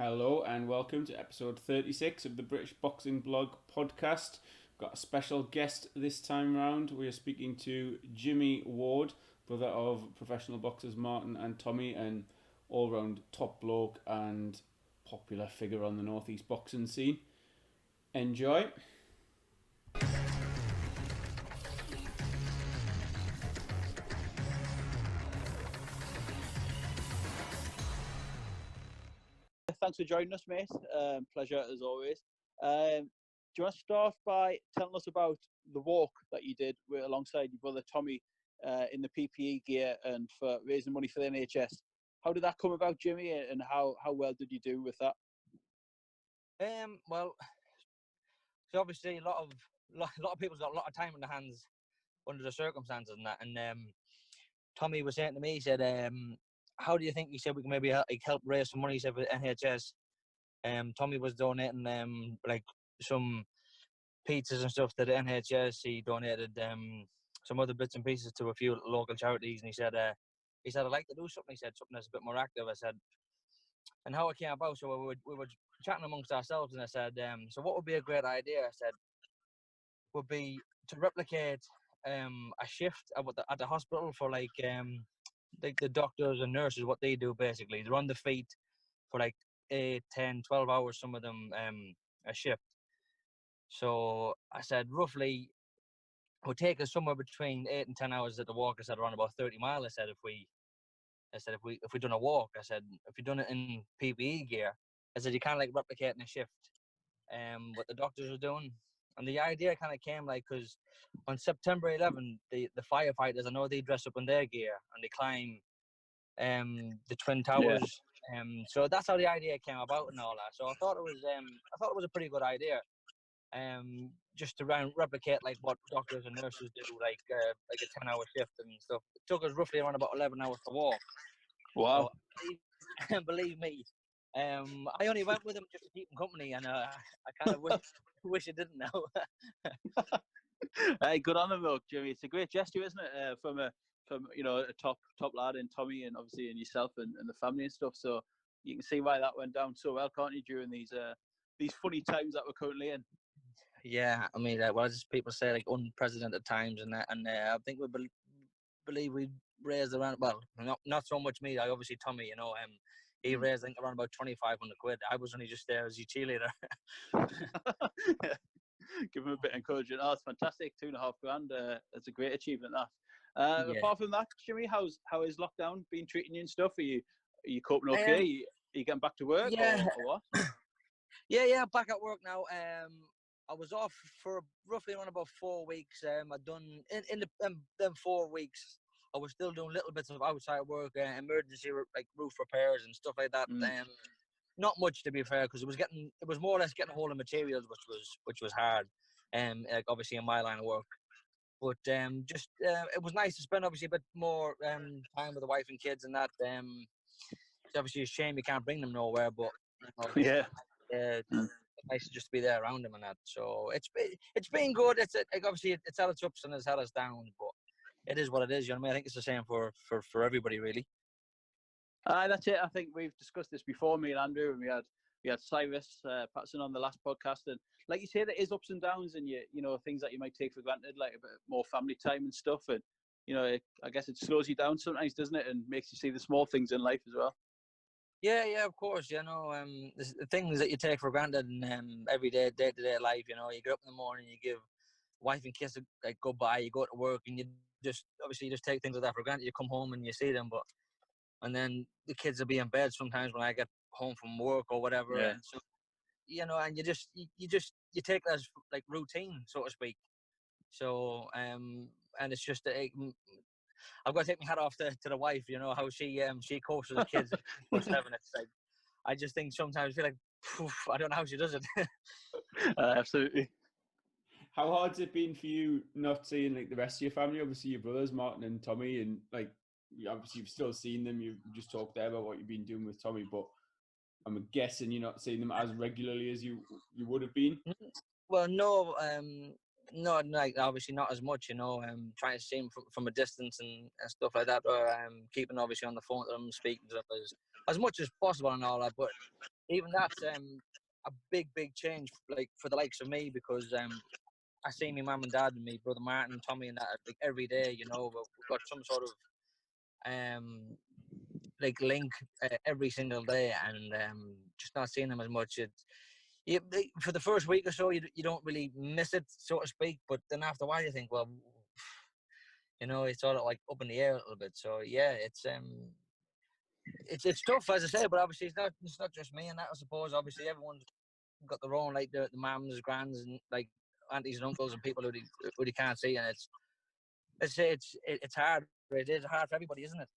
Hello and welcome to episode 36 of the British Boxing Blog podcast. Got a special guest this time round. We are speaking to Jimmy Ward, brother of professional boxers Martin and Tommy, and all-round top bloke and popular figure on the northeast boxing scene. Enjoy. Thanks for joining us, mate. Pleasure as always. Do you want to start by telling us about the walk that you did alongside your brother Tommy in the PPE gear and for raising money for the NHS? How did that come about, Jimmy, and how well did you do with that? Well, so obviously a lot of people's got a lot of time in their hands under the circumstances and that. And Tommy was saying to me, he said, "How do you think?" He said, "We can maybe help raise some money." He said, "For NHS." Tommy was donating like some pizzas and stuff to the NHS. He donated some other bits and pieces to a few local charities, and he said, "I'd like to do something." He said, "Something that's a bit more active." I said, and how it came about. So we were chatting amongst ourselves, and I said, "So what would be a great idea?" I said, "Would be to replicate a shift at the hospital for like the doctors and nurses. What they do basically, they're on the feet for like 8, 10, 12 hours. Some of them a shift." So I said, roughly, it would take us somewhere between 8 and 10 hours at the walk. I said around about 30 miles. If we done a walk, I said if we done it in PPE gear, I said you can't like replicating a shift, what the doctors are doing. And the idea kind of came like because on September 11th, the firefighters, I know they dress up in their gear and they climb the Twin Towers. So that's how the idea came about and all that. So I thought it was a pretty good idea. Just to replicate like what doctors and nurses do, like a 10-hour shift and stuff. It took us roughly around about 11 hours to walk. Wow. So believe me, I only went with him just to keep him company, and I kind of wish I didn't know. Hey, good on him, though, Jimmy. It's a great gesture, isn't it? From a top lad in Tommy and obviously in yourself and the family and stuff. So you can see why that went down so well, can't you? During these funny times that we're currently in. Yeah, I mean, well, as people say, like unprecedented times and that, and I think we believe we raised around, well, not so much me. I obviously Tommy, he raised I think around about 2,500 quid. I was only just there as your cheerleader. Give him a bit of encouragement. Oh, it's fantastic. 2.5 grand. That's a great achievement. That. Yeah. Apart from that, Jimmy, how is lockdown been treating you and stuff? Are you coping okay? Are you getting back to work or what? Yeah, back at work now. I was off for roughly around about 4 weeks. I'd done in them 4 weeks. I was still doing little bits of outside work, emergency like roof repairs and stuff like that. Not much, to be fair, because it was more or less getting a hold of materials, which was hard. Like obviously in my line of work, but it was nice to spend obviously a bit more time with the wife and kids and that. It's obviously a shame you can't bring them nowhere, but yeah. It's nice to just be there around them and that. So it's been good. It's like obviously it's had its ups and it's had its downs, but it is what it is. You know what I mean? I think it's the same for everybody, really. That's it. I think we've discussed this before, me and Andrew, and we had Cyrus Patterson on the last podcast, and like you say, there is ups and downs, and things that you might take for granted, like a bit more family time and stuff, and I guess it slows you down sometimes, doesn't it, and makes you see the small things in life as well. Yeah, of course. The things that you take for granted in everyday, day-to-day life. You get up in the morning, you give wife and kids like goodbye, you go to work, and you just take things like that for granted. You come home and you see them, and then the kids will be in bed sometimes when I get home from work or whatever. Yeah. And so, and you take that as like routine, so to speak. So, and it's just I've got to take my hat off to the wife. How she coaches the kids 24/7. It's like I just think sometimes I feel like I don't know how she does it. Absolutely. How hard's it been for you not seeing like the rest of your family? Obviously, your brothers Martin and Tommy, and like obviously you've still seen them. You've just talked there about what you've been doing with Tommy, but I'm guessing you're not seeing them as regularly as you would have been. Well, no, like obviously not as much. Trying to see them from a distance and stuff like that, or keeping obviously on the phone to them, speaking to them as much as possible and all that. But even that's a big change, like for the likes of me, because I see my mum and dad and me brother Martin and Tommy and that like every day. You know, we've got some sort of like link every single day, and just not seeing them as much. For the first week or so, you don't really miss it, so to speak. But then after a while, you think, well, you know, it's sort of like up in the air a little bit. So yeah, it's tough, as I say. But obviously, it's not just me and that. I suppose obviously everyone's got their own, like the mums, grands, and like aunties and uncles and people who they can't see, and it's hard. It is hard for everybody, isn't it?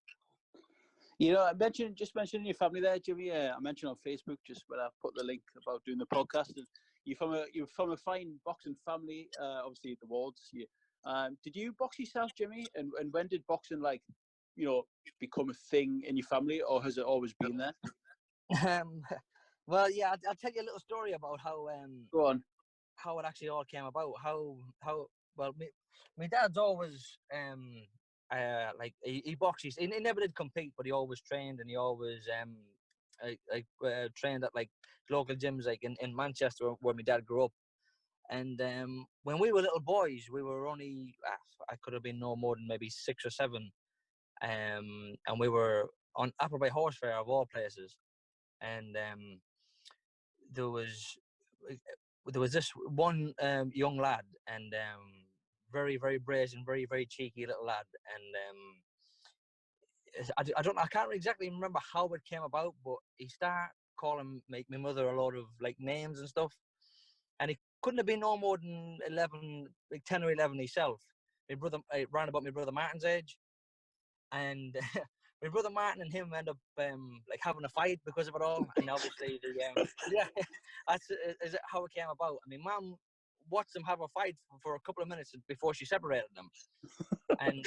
You know, just mentioning your family there, Jimmy. I mentioned on Facebook just when I put the link about doing the podcast. And you're from a fine boxing family, obviously the Wards. Did you box yourself, Jimmy? And when did boxing become a thing in your family, or has it always been there? Well, yeah, I'll tell you a little story about how Go on. How it actually all came about. Well, my dad's always like he boxes. He never did compete, but he always trained, and he always trained at like local gyms, like in Manchester, where my dad grew up. And when we were little boys, we were only I could have been no more than maybe 6 or 7, and we were on Appleby Horse Fair of all places, and there was this one young lad, and very brazen, very cheeky little lad, and I can't exactly remember how it came about, but he started calling my mother a lot of like names and stuff, and he couldn't have been no more than 11, like 10 or 11 himself. My brother, round about my brother Martin's age, and my brother Martin and him end up like having a fight because of it all, and obviously yeah, that's is how it came about. I mean, Mum watched them have a fight for a couple of minutes before she separated them, and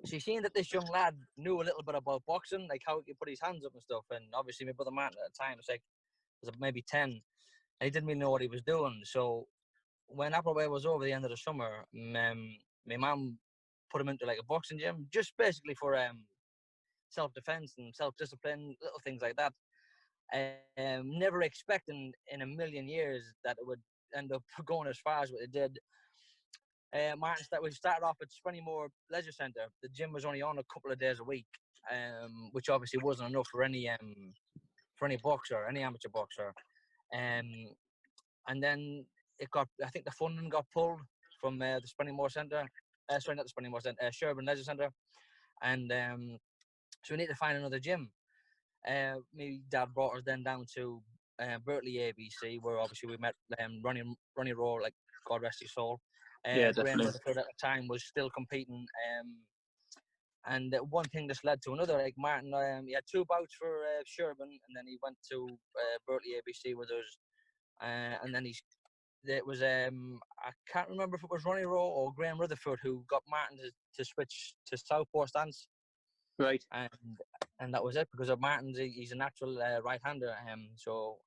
she seen that this young lad knew a little bit about boxing, like how he could put his hands up and stuff. And obviously, my brother Martin at the time was maybe 10, and he didn't really know what he was doing. So when Appleby was over the end of the summer, my mum put him into like a boxing gym, just basically for self-defense and self-discipline, little things like that. Never expecting in a million years that it would end up going as far as what it did. We started off at Spennymoor Leisure Centre. The gym was only on a couple of days a week, which obviously wasn't enough for any boxer, any amateur boxer. And then I think the funding got pulled from the Spennymoor Centre. Sorry, not the Spennymoor Centre, Sherburn Leisure Centre. And so we need to find another gym. My dad brought us then down to Berkeley ABC, where obviously we met Ronnie Rowe, like God rest his soul. Yeah, Graham definitely. Rutherford at the time was still competing, and one thing just led to another. Like Martin, he had 2 bouts for Sherburn, and then he went to Berkeley ABC with us, and then it was I can't remember if it was Ronnie Rowe or Graham Rutherford who got Martin to switch to southpaw stance. Right. And that was it, because of Martin's, he's a natural right-hander, so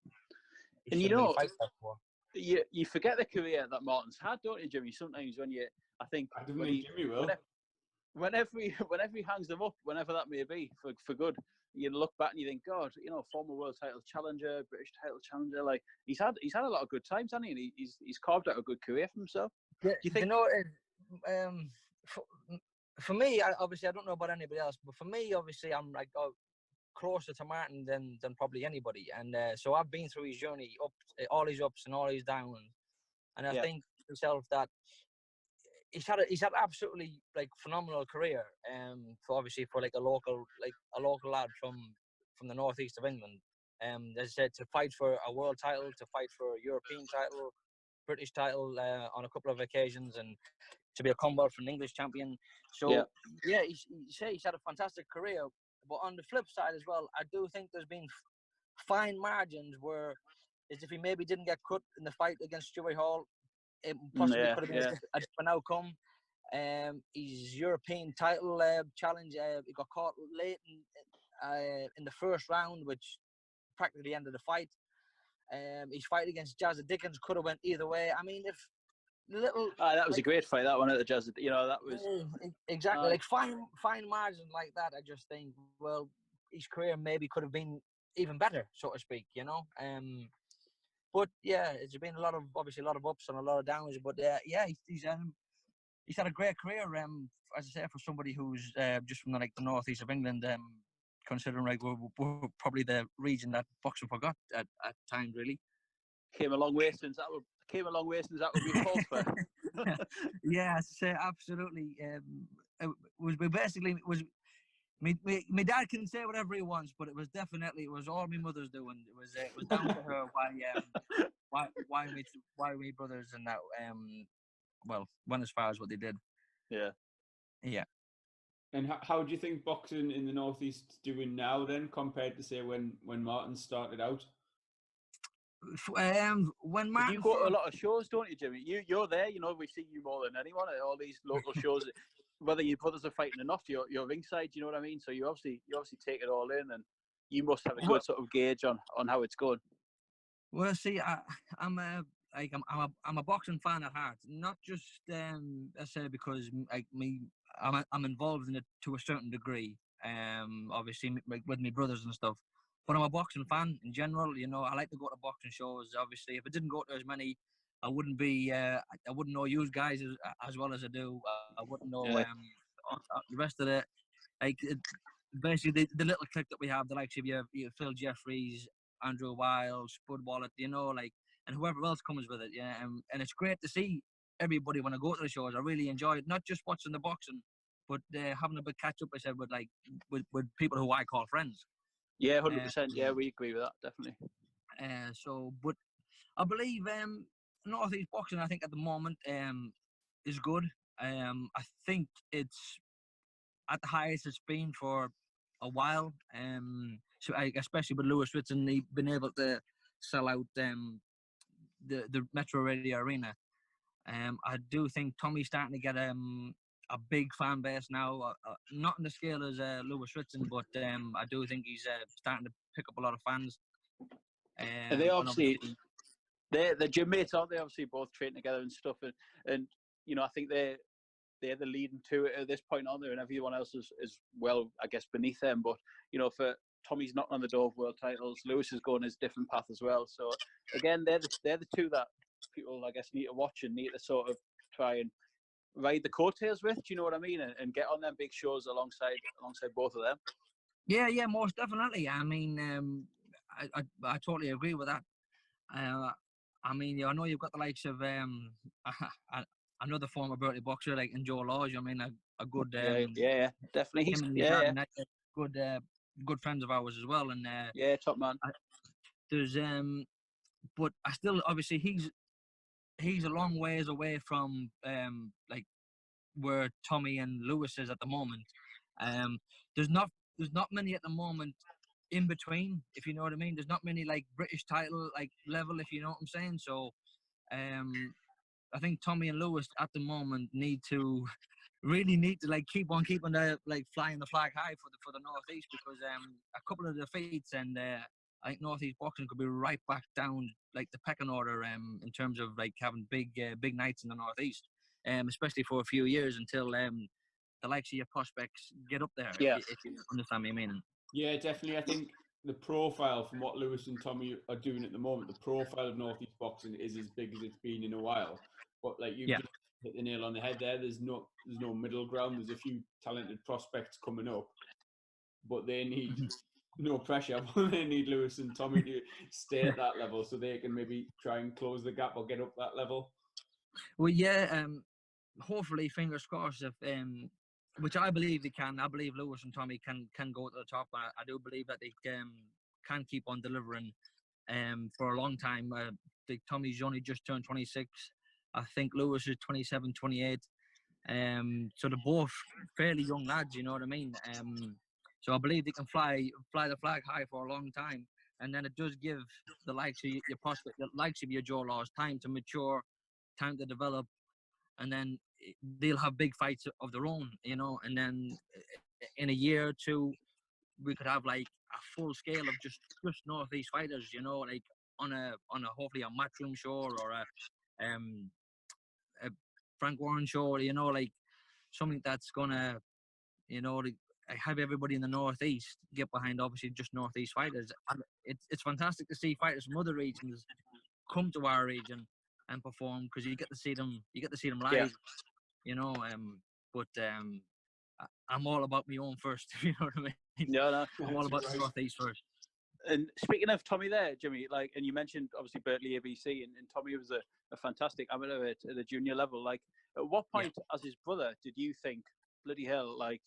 he and shouldn't really fight that for. You forget the career that Martin's had, don't you, Jimmy? Sometimes when I think Jimmy will. Whenever he hangs them up, whenever that may be, for good, you look back and you think, God, former world title challenger, British title challenger, like he's had a lot of good times, hasn't he? And he's carved out a good career for himself. Yeah, do you think? For me, obviously, I don't know about anybody else, but for me, obviously, I'm like closer to Martin than probably anybody, and so I've been through his journey, all his ups and all his downs, and I think to myself that he's had absolutely like phenomenal career, for like a local lad from the northeast of England, as I said, to fight for a world title, to fight for a European title, British title on a couple of occasions, and to be a combat for an English champion. So he's had a fantastic career. But on the flip side as well, I do think there's been fine margins where, as if he maybe didn't get cut in the fight against Stuart Hall, it possibly could have been a different outcome. His European title challenge, he got caught late in the first round, which practically ended the fight. His fight against Jazza Dickens could have went either way. I mean, if that was a great fight, that one at the Jazza. That was exactly like fine margin like that. I just think, well, his career maybe could have been even better, so to speak. But yeah, it's been obviously a lot of ups and a lot of downs. But yeah, he's had a great career. As I say, for somebody who's just from the northeast of England, considering we're probably the region that boxing forgot at times, really. Came a long way since that would be false for. Yeah, as I say, absolutely. It was my dad can say whatever he wants, but it was all my mother's doing. It was down to her why we brothers and that went as far as what they did. Yeah. Yeah. And how do you think boxing in the northeast is doing now then, compared to say when Martin started out? When Martin, you go to a lot of shows, don't you, Jimmy? You're there. We see you more than anyone at all these local shows. Whether your brothers are fighting or not, you're ringside. You know what I mean? So you obviously take it all in, and you must have a good sort of gauge on how it's going. Well, see, I'm a boxing fan at heart, not just I say because I'm involved in it to a certain degree. Obviously with my brothers and stuff, but I'm a boxing fan in general. I like to go to boxing shows. Obviously, if I didn't go to as many, I wouldn't know you guys as well as I do. I wouldn't know the rest of basically the little clique that we have, the likes of your Phil Jeffries, Andrew Wiles, Spud Wallet, and whoever else comes with it. Yeah, and it's great to see everybody when I go to the shows. I really enjoy it, not just watching the boxing, but having a bit catch up. I said with people who I call friends. Yeah, 100%. Yeah, we agree with that, definitely. But I believe Northeast boxing, I think at the moment is good. I think it's at the highest it's been for a while. So especially with Lewis Ritson, he's been able to sell out the Metro Radio Arena. I do think Tommy's starting to get a big fan base now. Not on the scale as Lewis Ritson, but I do think he's starting to pick up a lot of fans. And they obviously they're gym mates, aren't they? Obviously, both train together and stuff, and I think they're the leading to it at this point, aren't they? And everyone else is well, I guess, beneath them. But for Tommy's knocking on the door of world titles, Lewis is going his different path as well. So again, they're the two that people, I guess, need to watch and need to sort of try and ride the coattails with. Do you know what I mean? And get on them big shows alongside both of them. Yeah, most definitely. I mean, I totally agree with that. I mean, I know you've got the likes of another former Berkeley boxer like Joe Laws. I mean, a good yeah, definitely. Good friends of ours as well, and top man. There's but I still obviously he's a long ways away from like where Tommy and Lewis is at the moment. There's not many at the moment in between, if you know what I mean. There's not many like British title like level, if you know what I'm saying. So I think Tommy and Lewis at the moment need to like keep on keeping the like flying the flag high for the Northeast, because a couple of defeats and I think Northeast boxing could be right back down like the pecking order in terms of like having big nights in the Northeast, especially for a few years until the likes of your prospects get up there. Yeah. If you understand what I mean. Yeah, definitely. I think the profile from what Lewis and Tommy are doing at the moment, the profile of Northeast boxing is as big as it's been in a while. But like you've just hit the nail on the head there. There's no middle ground. There's a few talented prospects coming up, but they need no pressure. They need Lewis and Tommy to stay at that level so they can maybe try and close the gap or get up that level. Well, yeah. Hopefully, fingers crossed. If which I believe they can. I believe Lewis and Tommy can go to the top. I do believe that they can keep on delivering for a long time. I think Tommy's only just turned 26. I think Lewis is 27, 28. So they're both fairly young lads, you know what I mean? So I believe they can fly the flag high for a long time. And then it does give the likes of your prospect, the likes of your Joe Laws, time to mature, time to develop, and then they'll have big fights of their own, and then in a year or two, we could have like a full scale of just Northeast fighters, like on a hopefully a Matchroom show or a Frank Warren show, like something that's gonna, have everybody in the northeast get behind obviously just northeast fighters. And it's fantastic to see fighters from other regions come to our region and perform, because you get to see them live, Yeah. you know. But I'm all about my own first, if you know what I mean. No, no. I'm all about the northeast first. And speaking of Tommy there, Jimmy, like, and you mentioned obviously Berkeley ABC, and Tommy was a fantastic amateur at the junior level. Like, at what point, as his brother, did you think, bloody hell, like,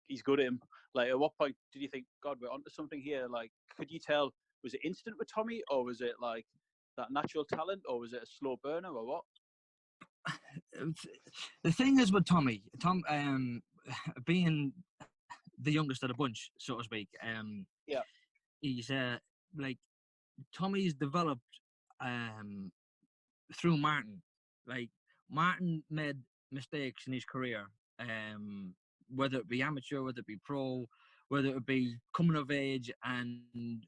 he's good at him? Like, at what point did you think, God, we're onto something here? Like, could you tell, was it instant with Tommy, or was it like that natural talent, or was it a slow burner, or what? The thing is with Tom, being the youngest of the bunch, so to speak, Yeah. he's like, Tommy's developed through Martin. Like, Martin made mistakes in his career, whether it be amateur, whether it be pro, whether it be coming of age and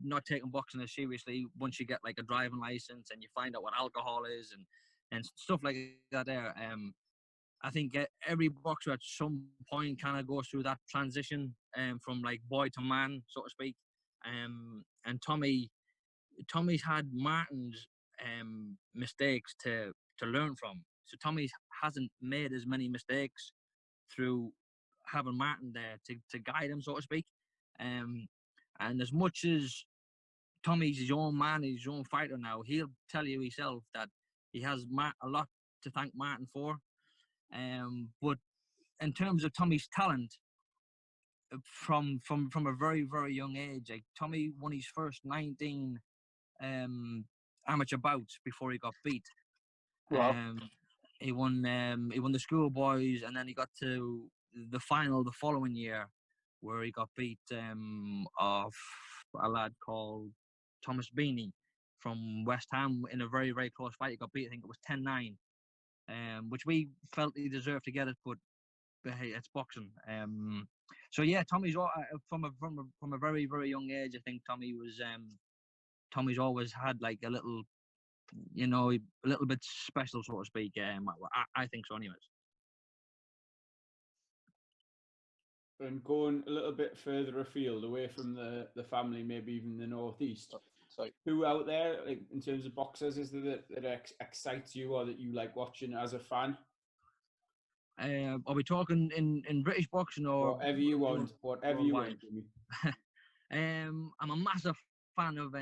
not taking boxing as seriously once you get like a driving license and you find out what alcohol is and stuff like that there. I think every boxer at some point kind of goes through that transition from like boy to man, so to speak. And Tommy's had Martin's mistakes to learn from. So Tommy hasn't made as many mistakes through having Martin there to guide him, so to speak. And as much as Tommy's his own man, his own fighter now, he'll tell you himself that he has a lot to thank Martin for. But in terms of Tommy's talent, from a very, very young age, like, Tommy won his first 19 amateur bouts before he got beat. Wow. He won the schoolboys, and then he got to the final the following year, where he got beat of a lad called Thomas Beanie from West Ham in a very, very close fight. He got beat, I think it was 10-9, which we felt he deserved to get it, but hey, it's boxing. So yeah, Tommy's from a very, very young age. I think Tommy's always had like a little, you know, a little bit special, so to speak. I think so, anyways. And going a little bit further afield, away from the family, maybe even the northeast. Sorry. Who out there, like, in terms of boxers, is there that excites you or that you like watching as a fan? Are we talking in British boxing or whatever you want? Whatever you want. I'm a massive fan of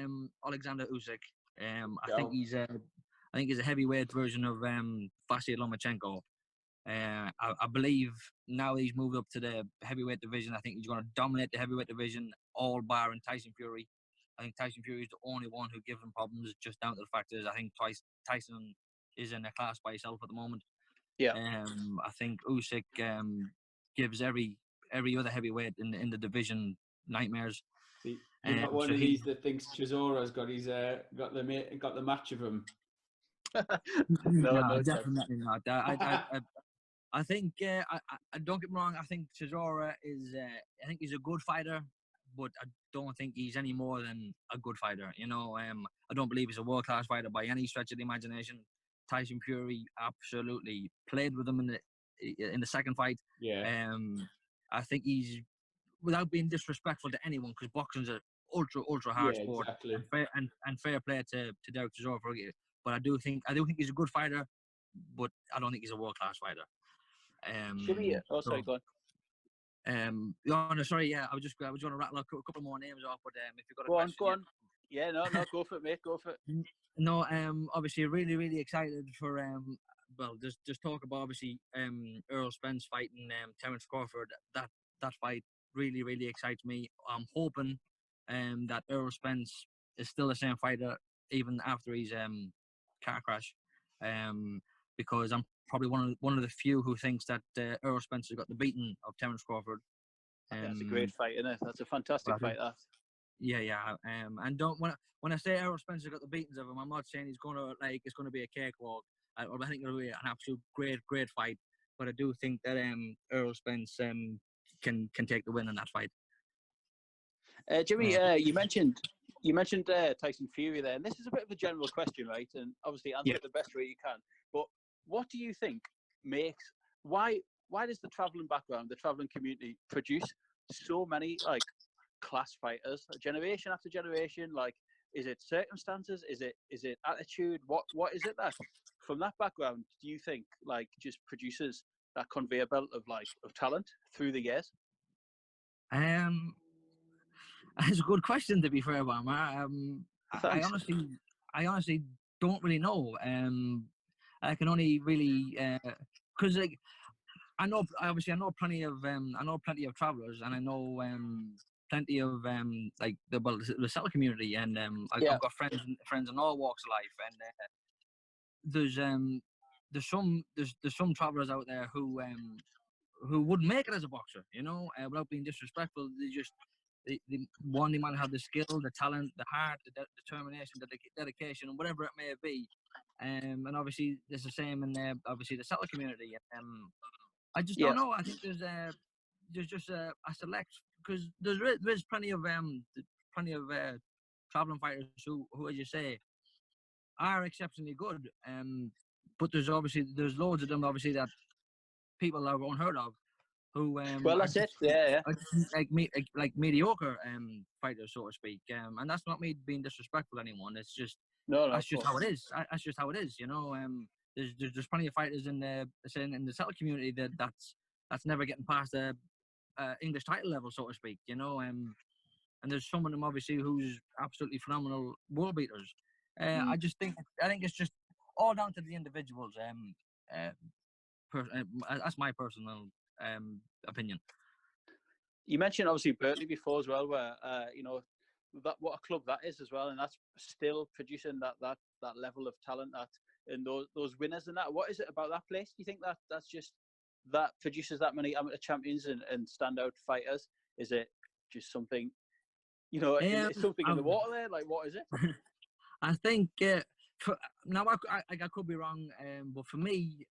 Alexander Usyk. I think he's a heavyweight version of Vasily Lomachenko. I believe now he's moved up to the heavyweight division. I think he's going to dominate the heavyweight division, all barring Tyson Fury. I think Tyson Fury is the only one who gives him problems, just down to the fact is I think Tyson is in a class by himself at the moment. Yeah. I think Usyk gives every other heavyweight in the division nightmares. See, you're not one of these that thinks Chisora's got his got the match of him. No, definitely not. I think I don't get me wrong. I think Chisora is. I think he's a good fighter, but I don't think he's any more than a good fighter. You know, I don't believe he's a world-class fighter by any stretch of the imagination. Tyson Fury absolutely played with him in the second fight. Yeah. I think he's, without being disrespectful to anyone, because boxing's an ultra hard sport. Exactly. And fair play to Derek Chisora for it. But I do think he's a good fighter, but I don't think he's a world-class fighter. Sorry, go on. Sorry, yeah, I was going to rattle a couple more names off, but if you've got a question, go on. Yeah, no, go for it, mate. Go for it. No, obviously, really, really excited for just talk about obviously Errol Spence fighting Terence Crawford. That fight really, really excites me. I'm hoping that Errol Spence is still the same fighter even after his car crash, because I'm probably one of the few who thinks that Errol Spence has got the beating of Terence Crawford. That's a great fight, isn't it? That's a fantastic fight. That. Yeah. And don't when I say Errol Spence has got the beatings of him, I'm not saying it's going to be a cakewalk. I think it'll be an absolute great fight. But I do think that Errol Spence can take the win in that fight. Jimmy, you mentioned Tyson Fury there, and this is a bit of a general question, right? And obviously answer it the best way you can. But what do you think makes why why does the traveling background, the traveling community, produce so many like class fighters, generation after generation? Like, is it circumstances? Is it attitude? What is it that from that background do you think like just produces that conveyor belt of talent through the years? Um, It's a good question, to be fair, Bam. I Thanks. honestly don't really know. I can only really because like I know plenty of travelers, and I know plenty of the Celtic community, and Yeah, I've got friends in all walks of life, and there's some travelers out there who wouldn't make it as a boxer, without being disrespectful. They might have the skill, the talent, the heart, the determination, the dedication, and whatever it may be. And obviously, there's the same in obviously the Celtic community. I just yeah, don't know. I think there's just a select, because there's plenty of traveling fighters who, as you say, are exceptionally good. But there's loads of them obviously that people have unheard of, who well, are that's it. just Yeah, like mediocre fighters, so to speak. And that's not me being disrespectful to anyone. It's just no, of that's just course. how it is. That's just how it is. There's plenty of fighters in the Celtic community that's never getting past the English title level, so to speak. And there's some of them obviously who's absolutely phenomenal world beaters. Mm. I think it's just all down to the individuals. Uh, that's my personal opinion. You mentioned obviously Berkeley before as well, where that what a club that is as well, and that's still producing that level of talent, that and those winners and that. What is it about that place? Do you think that's just that produces that many amateur champions and standout fighters? Is it just something it's something in the Um, water there? Like, what is it? I think now I could be wrong, but for me,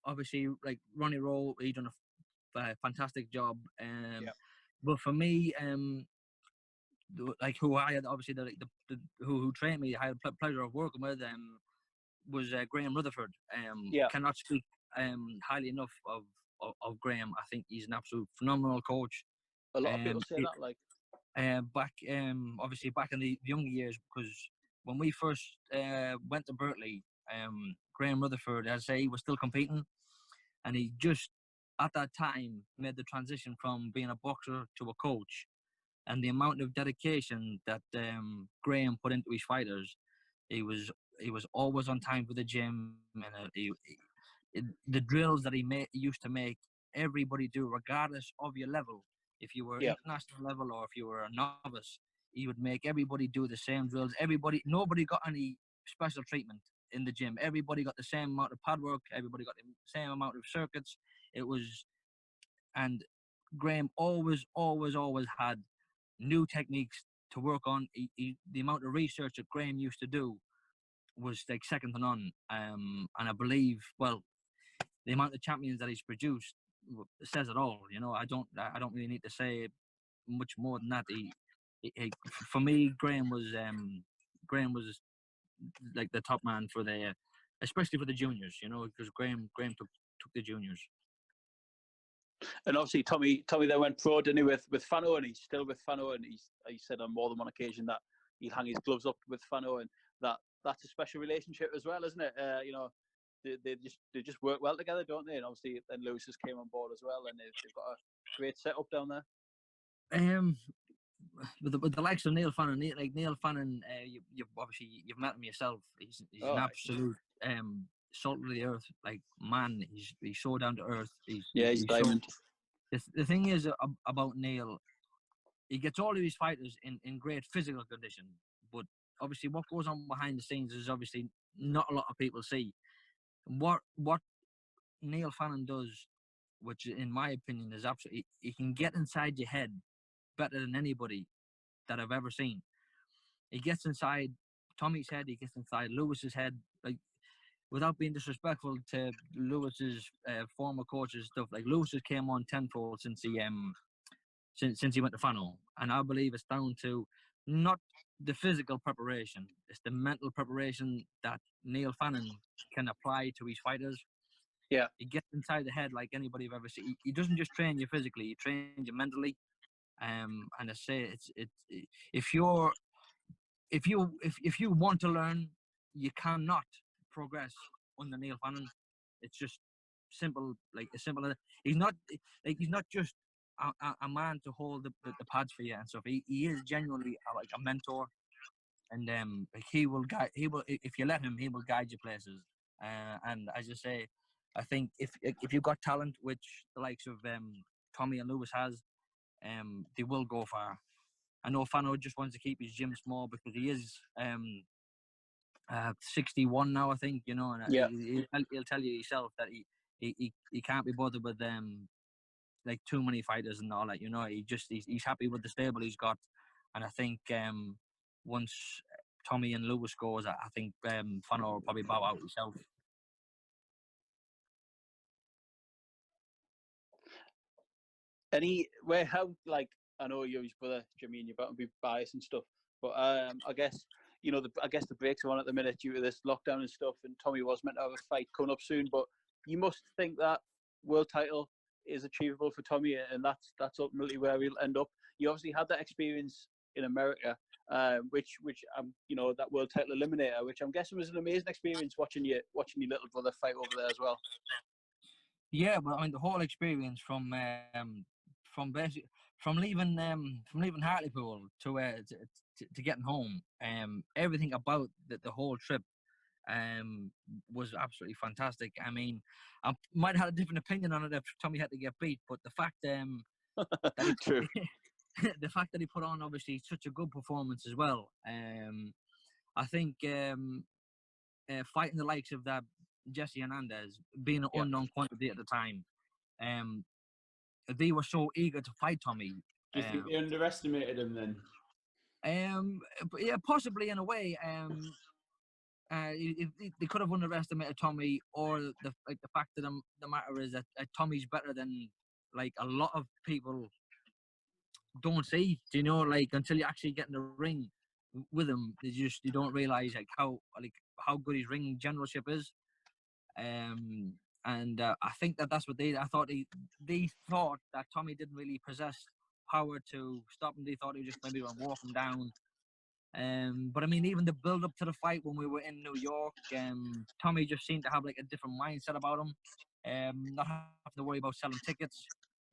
obviously, like Ronnie Rowe, he done a fantastic job. Yeah, But for me, like who I had obviously who trained me, I had the pleasure of working with, was Graham Rutherford. yeah. Cannot speak highly enough of Graham. I think he's an absolute phenomenal coach. A lot of people say that. Like, Back obviously back in the younger years, because when we first went to Berkeley, Graham Rutherford, as I say, he was still competing, and he just at that time made the transition from being a boxer to a coach, and the amount of dedication that Graham put into his fighters, he was always on time for the gym, and the drills that he used to make everybody do, regardless of your level. If you were yeah, international level or if you were a novice, he would make everybody do the same drills. Nobody got any special treatment in the gym. Everybody got the same amount of pad work. Everybody got the same amount of circuits. It was, and Graham always had new techniques to work on. The amount of research that Graham used to do was like second to none. And I believe, well, the amount of champions that he's produced says it all. I don't really need to say much more than that. For me, Graham was like the top man for especially for the juniors. Because Graham took the juniors. and obviously Tommy then went pro, didn't he, with Fano, and he's still with Fano, and he said on more than one occasion that he'll hang his gloves up with Fano, and that's a special relationship as well, isn't it? They just work well together, don't they? And obviously then Lewis has came on board as well, and they've got a great setup down there. With the likes of Neil Fannin, Neil Fannin, you've met him yourself. He's an absolute salt of the earth like man. He's so down to earth. He's diamond. The thing is about Neil, he gets all of his fighters in great physical condition, but obviously what goes on behind the scenes is obviously not a lot of people see. What Neil Fannin does, which in my opinion is absolutely, he can get inside your head better than anybody that I've ever seen. He gets inside Tommy's head, he gets inside Lewis's head, like, without being disrespectful to Lewis's former coaches stuff. Like, Lewis has came on tenfold since he went to Fano, and I believe it's down to not the physical preparation, it's the mental preparation that Neil Fannin can apply to his fighters. Yeah. He gets inside the head like anybody I've ever seen. He doesn't just train you physically; he trains you mentally. And I say if you're if you want to learn, you cannot progress under Neil Fannin. It's just simple, like as simple as he's not just a man to hold the pads for you and stuff. He is genuinely like a mentor, and like he will guide. He will, if you let him, he will guide you places. And as you say, I think if you've got talent, which the likes of Tommy and Lewis has, they will go far. I know Fano just wants to keep his gym small because he is 61 now, I think, you know, and Yeah. he'll tell you himself that he can't be bothered with like too many fighters and all that, you know. He's happy with the stable he's got, and I think once Tommy and Lewis goes, I think Fano will probably bow out himself. How, like, I know you're his brother, Jimmy, and you're about to be biased and stuff, but I guess, you know, I guess the breaks are on at the minute due to this lockdown and stuff, and Tommy was meant to have a fight coming up soon, but you must think that world title is achievable for Tommy, and that's ultimately where he'll end up. You obviously had that experience in America, which you know, that world title eliminator, which I'm guessing was an amazing experience watching your little brother fight over there as well. Yeah, but I mean the whole experience from basic from leaving Hartlepool to getting home, everything about the whole trip was absolutely fantastic. I mean, I might have had a different opinion on it if Tommy had to get beat, but the fact that he, True. the fact that he put on obviously such a good performance as well. I think fighting the likes of that Jesse Hernandez, being an unknown quantity at the time, they were so eager to fight Tommy. Do you think they underestimated him then? Yeah, possibly in a way. They could have underestimated Tommy, or the fact of the matter is that Tommy's better than like a lot of people don't see. Do you know, like until you actually get in the ring with him, you don't realize like how good his ring generalship is. And I think that's what I thought they thought that Tommy didn't really possess power to stop him. They thought he was just maybe going to walk him down. But I mean, even the build up to the fight when we were in New York, Tommy just seemed to have like a different mindset about him. Not having to worry about selling tickets,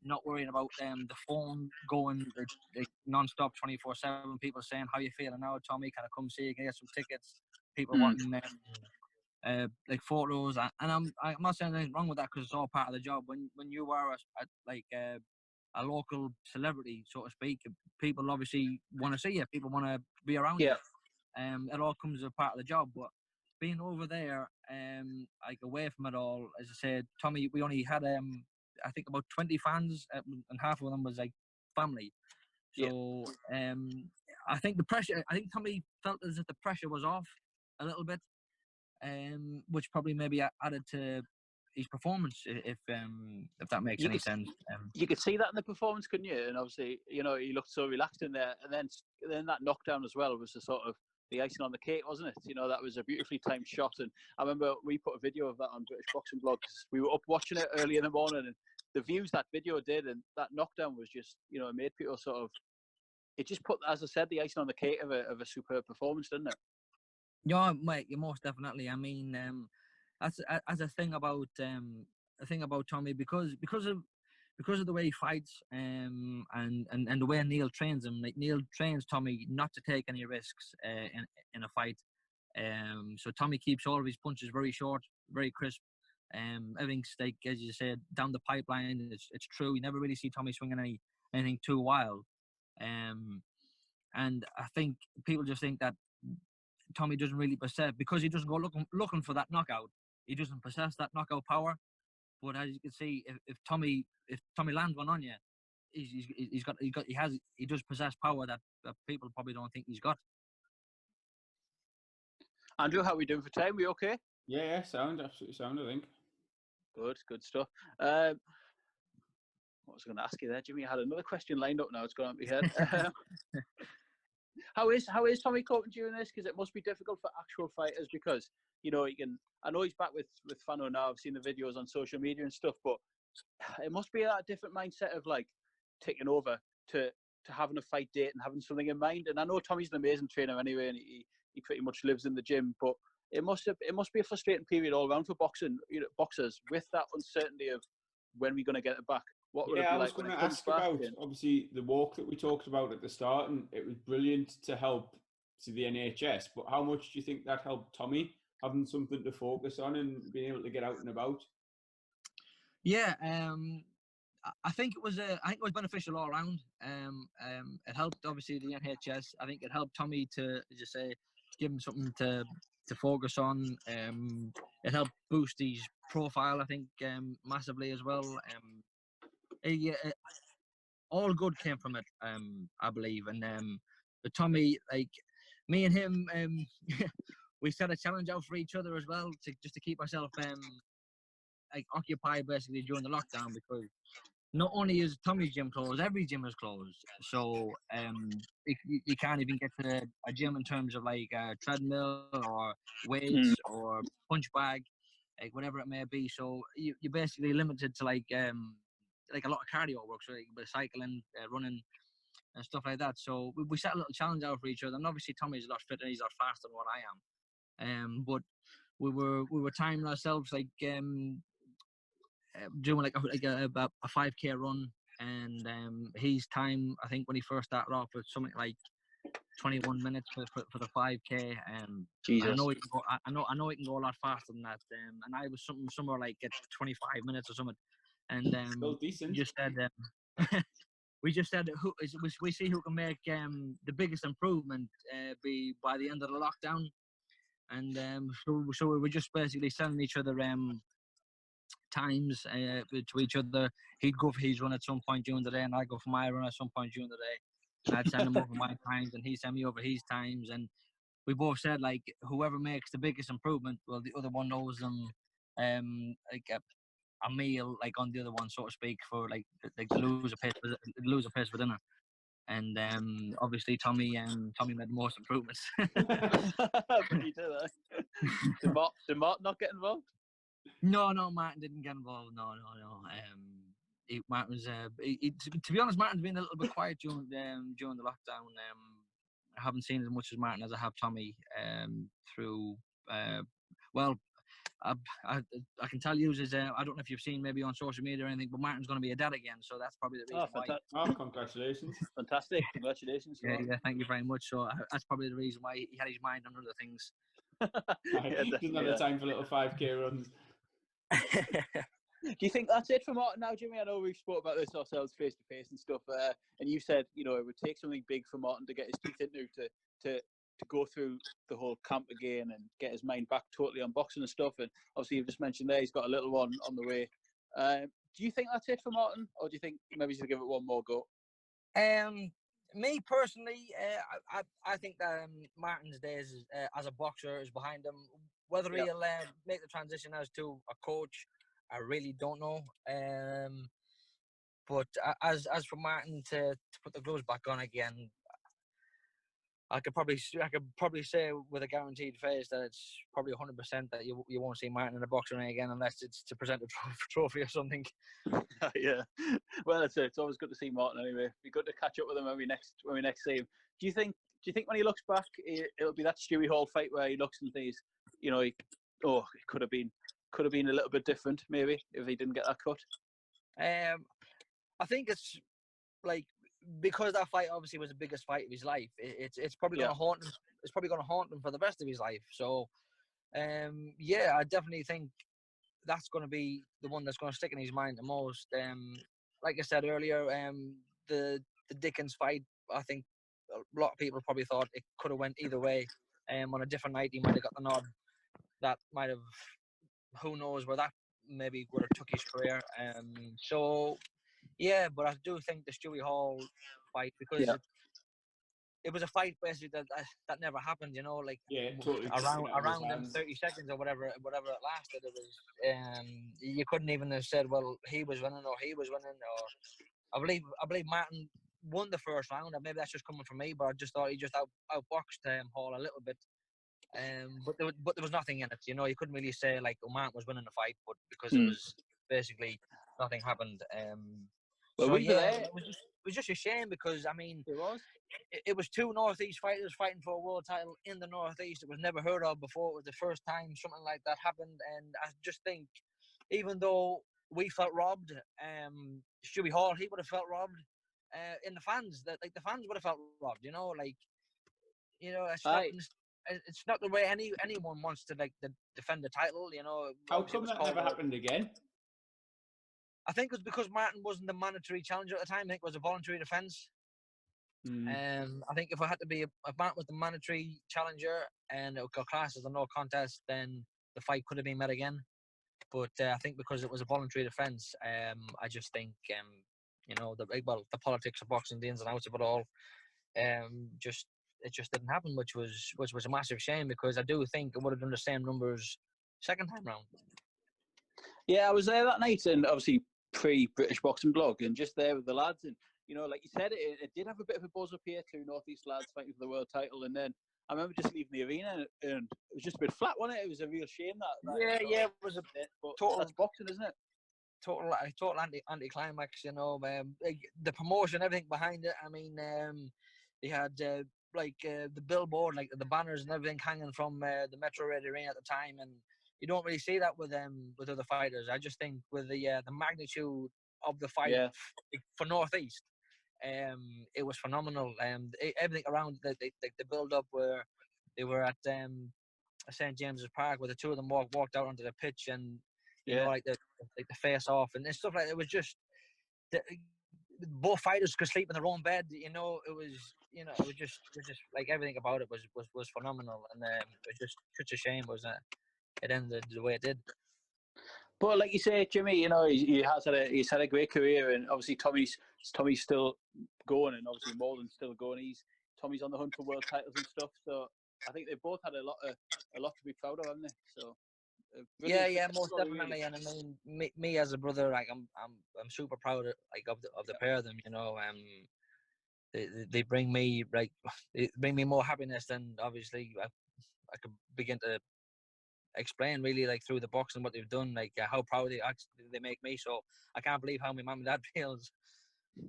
not worrying about the phone going like non-stop 24/7. People saying, "How you feeling now, Tommy? Can I come see you? Can I get some tickets?" People wanting like photos, and I'm not saying anything wrong with that because it's all part of the job. When you are a local celebrity, so to speak, people obviously want to see you. People want to be around you. It all comes as a part of the job. But being over there, like away from it all, as I said, Tommy, we only had I think about 20 fans, and half of them was like family. So I think the pressure. I think Tommy felt as if the pressure was off a little bit. Which probably maybe added to his performance, if that makes any sense. You could see that in the performance, couldn't you? And obviously, you know, he looked so relaxed in there. And then that knockdown as well was the sort of the icing on the cake, wasn't it? You know, that was a beautifully timed shot. And I remember we put a video of that on British Boxing Blog because we were up watching it early in the morning, and the views that video did, and that knockdown was just, you know, it made people sort of, it just put, as I said, the icing on the cake of a superb performance, didn't it? Yeah, mate, most definitely. I mean, that's as a thing about Tommy because of the way he fights, and the way Neil trains him. Like Neil trains Tommy not to take any risks in a fight. So Tommy keeps all of his punches very short, very crisp. Everything's like, as you said, down the pipeline. It's true. You never really see Tommy swinging anything too wild. And I think people just think that Tommy doesn't really possess, because he doesn't go looking for that knockout. He doesn't possess that knockout power. But as you can see, if Tommy lands one on you, he does possess power that people probably don't think he's got. Andrew, how are we doing for time? We okay? Yeah, absolutely sound, I think. Good stuff. What was I going to ask you there, Jimmy? I had another question lined up now. It's gone out of my head. How is Tommy coping during this? Because it must be difficult for actual fighters because you know I know he's back with Fano now. I've seen the videos on social media and stuff, but it must be that different mindset of like taking over to having a fight date and having something in mind. And I know Tommy's an amazing trainer anyway, and he pretty much lives in the gym. But it must be a frustrating period all around for boxers with that uncertainty of when we're going to get it back. What would it Yeah, be I was like when going it to comes ask back? about obviously the walk that we talked about at the start, and it was brilliant to help to the NHS. But how much do you think that helped Tommy having something to focus on and being able to get out and about? Yeah, I think it was beneficial all around. It helped obviously the NHS. I think it helped Tommy to just say give him something to focus on. It helped boost his profile, I think, massively as well. Yeah, all good came from it, I believe. And but Tommy, like me and him, we set a challenge out for each other as well to just to keep ourselves like occupied basically during the lockdown, because not only is Tommy's gym closed, every gym is closed. So you can't even get to a gym in terms of like a treadmill or weights or punch bag, like whatever it may be. So you're basically limited to like a lot of cardio work, so like cycling, running, and stuff like that. So we set a little challenge out for each other. And obviously Tommy's a lot fitter, he's a lot faster than what I am. But we were timing ourselves like doing like a 5K run, and his time, I think when he first started off, was something like 21 minutes for the 5K. Jesus. I know he can go. I know he can go a lot faster than that. And I was somewhere like at 25 minutes or something. And Still decent. just said we just said we see who can make the biggest improvement be by the end of the lockdown. And so we were just basically sending each other times to each other. He'd go for his run at some point during the day, and I'd go for my run at some point during the day. And I'd send him over my times, and he'd send me over his times. And we both said, like, whoever makes the biggest improvement, well, the other one knows them like a meal, like on the other one, so to speak, for like the loser pays for dinner. And obviously Tommy made the most improvements. But he did that. Did Martin not get involved? No, Martin didn't get involved. No. Martin was, to be honest, Martin's been a little bit quiet during the lockdown. I haven't seen as much as Martin as I have Tommy through. Well, I can tell you is I don't know if you've seen maybe on social media or anything, but Martin's going to be a dad again, so that's probably the reason why. Oh, congratulations! Fantastic, congratulations! Yeah, thank you very much. So that's probably the reason why he had his mind on other things. Doesn't have the time for little 5K runs. Do you think that's it for Martin now, Jimmy? I know we've spoke about this ourselves face to face and stuff, and you said it would take something big for Martin to get his teeth into to go through the whole camp again and get his mind back totally on boxing and stuff. And obviously, you've just mentioned there he's got a little one on the way. Do you think that's it for Martin, or do you think maybe he's gonna give it one more go? Me personally, I think that Martin's days as a boxer is behind him. Whether he'll make the transition as to a coach, I really don't know. But as for Martin to put the gloves back on again, I could probably say with a guaranteed face that it's probably 100% that you won't see Martin in a boxing ring again unless it's to present a trophy or something. Yeah, well, that's it. It's always good to see Martin anyway. It'd be good to catch up with him when we next see him. Do you think when he looks back, it'll be that Stewie Hall fight where he looks and thinks, it could have been a little bit different maybe if he didn't get that cut? I think it's like, because that fight obviously was the biggest fight of his life, it's probably going to haunt him. It's probably going to haunt him for the rest of his life. So, I definitely think that's going to be the one that's going to stick in his mind the most. Like I said earlier, the Dickens fight, I think a lot of people probably thought it could have went either way. On a different night, he might have got the nod. That might have, who knows where that maybe would have took his career. Yeah, but I do think the Stewie Hall fight, because it was a fight basically that never happened, totally around them 30 seconds or whatever it lasted. It was you couldn't even have said, well, he was winning or he was winning, or I believe Martin won the first round. And maybe that's just coming from me, but I just thought he just outboxed Hall a little bit. But there was nothing in it. You know, you couldn't really say like Oman was winning the fight, but because it was basically nothing happened. Well, So we were yeah, there. it was just a shame because I mean, It was. It was two Northeast fighters fighting for a world title in the Northeast. It was never heard of before. It was the first time something like that happened, and I just think, even though we felt robbed, Stewie Hall he would have felt robbed. In the fans, that like the fans would have felt robbed. You know, like Aye. it's not the way anyone wants to like defend the title. You know, How obviously it come was that called never out. happened again? I think it was because Martin wasn't the mandatory challenger at the time. I think it was a voluntary defence. I think if Martin was the mandatory challenger and it got classed as a no contest, then the fight could have been met again. But I think because it was a voluntary defence, I just think the politics of boxing, the ins and outs of it all, it just didn't happen, which was a massive shame because I do think it would have done the same numbers second time round. Yeah, I was there that night, and obviously pre-British Boxing Blog, and just there with the lads, and like you said, it did have a bit of a buzz up here. Two Northeast lads fighting for the world title, and then I remember just leaving the arena, and it was just a bit flat, wasn't it? It was a real shame that It was a but total. that's boxing, isn't it? Total anti-climax, like the promotion, everything behind it. I mean, they had the billboard, like the banners and everything hanging from the Metro Red Arena at the time, and you don't really see that with other fighters. I just think with the magnitude of the fight for Northeast, it was phenomenal. Everything around the build up where they were at St James's Park, where the two of them walked out onto the pitch, and like the face off and stuff like that. It was just both fighters could sleep in their own bed. It was just like everything about it was phenomenal, and it was just such a shame was that it ended the way it did. But like you say, Jimmy, he's had a great career, and obviously Tommy's still going, and obviously Morland's still going. Tommy's on the hunt for world titles and stuff. So I think they both had a lot to be proud of, haven't they? So yeah, most definitely. Really. And I mean, me as a brother, like I'm super proud of the pair of them. They bring me more happiness than obviously I could begin to explain really, like through the boxing what they've done, like how proud they make me. So I can't believe how my mum and dad feels.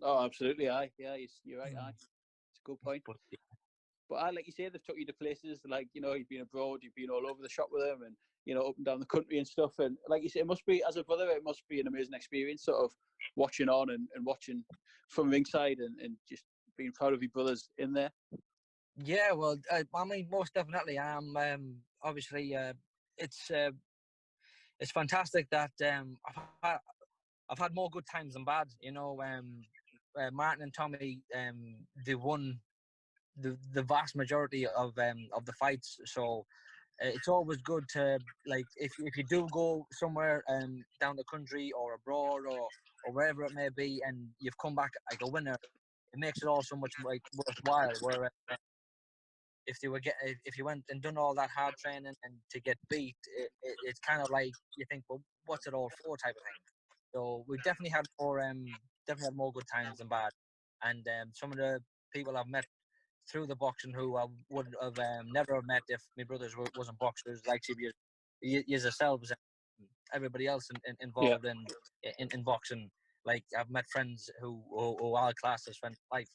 Oh, absolutely, aye, yeah, you're right, aye. It's a good point. But like you say, they've took you to places like you've been abroad, you've been all over the shop with them, and up and down the country and stuff. And like you say, it must be, as a brother, it must be an amazing experience, sort of watching on and watching from ringside and just being proud of your brothers in there. Yeah, well, I mean, most definitely. Obviously, it's fantastic that I've had more good times than bad. Martin and Tommy, they won the vast majority of the fights. So it's always good to, like, if you do go somewhere down the country or abroad or wherever it may be, and you've come back like a winner, it makes it all so much like worthwhile. Where if you went and done all that hard training and to get beat, it's kind of like you think, well, what's it all for, type of thing. So we definitely had more good times than bad, and some of the people I've met through the boxing who I would have never have met if my brothers wasn't boxers, like you yourselves and everybody else involved in boxing. Like I've met friends who are classed as friends for life.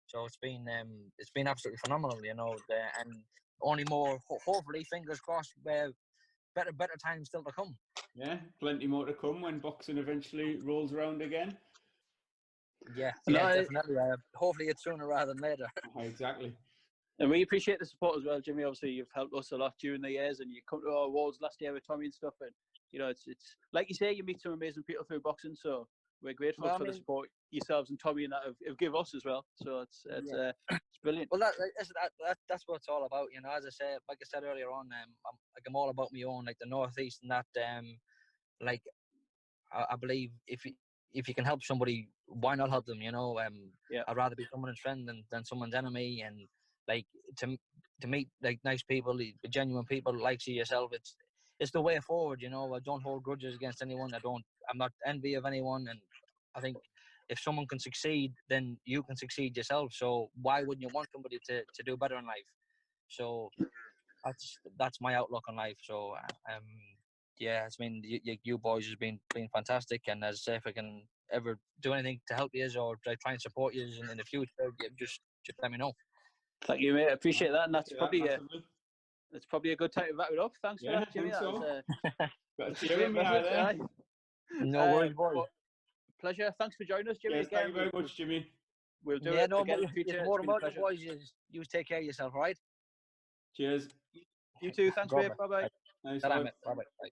So it's been absolutely phenomenal, and only more hopefully, fingers crossed, better times still to come. Yeah, plenty more to come when boxing eventually rolls around again. Yeah, definitely. Hopefully it's sooner rather than later. Exactly. And we appreciate the support as well, Jimmy. Obviously, you've helped us a lot during the years, and you come to our awards last year with Tommy and stuff. And it's like you say, you meet some amazing people through boxing. So we're grateful for the support yourselves and Tommy and that have given us as well. So it's brilliant. Well, that's what it's all about, As I said, like I said earlier on, I'm all about my own, like the Northeast, and that like I believe if you can help somebody, why not help them? I'd rather be someone's friend than someone's enemy, and like to meet like nice people, genuine people like yourself. It's the way forward. I don't hold grudges against anyone. I'm not envy of anyone, and I think if someone can succeed, then you can succeed yourself. So why wouldn't you want somebody to do better in life? So that's my outlook on life. So yeah, I mean, you boys has been fantastic, and as I say, if I can ever do anything to help you or try and support you in the future, just let me know. Thank you, mate. I appreciate that, and that's probably massively. it's probably a good time to wrap it up. Thanks for Yeah, that, Jimmy. I think That so. was Got a that's a tear great in my eye message. there. Aye. No worries, boys. But pleasure. Thanks for joining us, Jimmy. Yes, Again, thank you very much, Jimmy. we'll do Yeah, it no, again in the it's future. more It's been a about you pleasure. boys. You take care of yourself, all right? Cheers. You too. Thanks, God mate. bless. Bye bye. Nice Bye, one. mate. Bye-bye. Bye.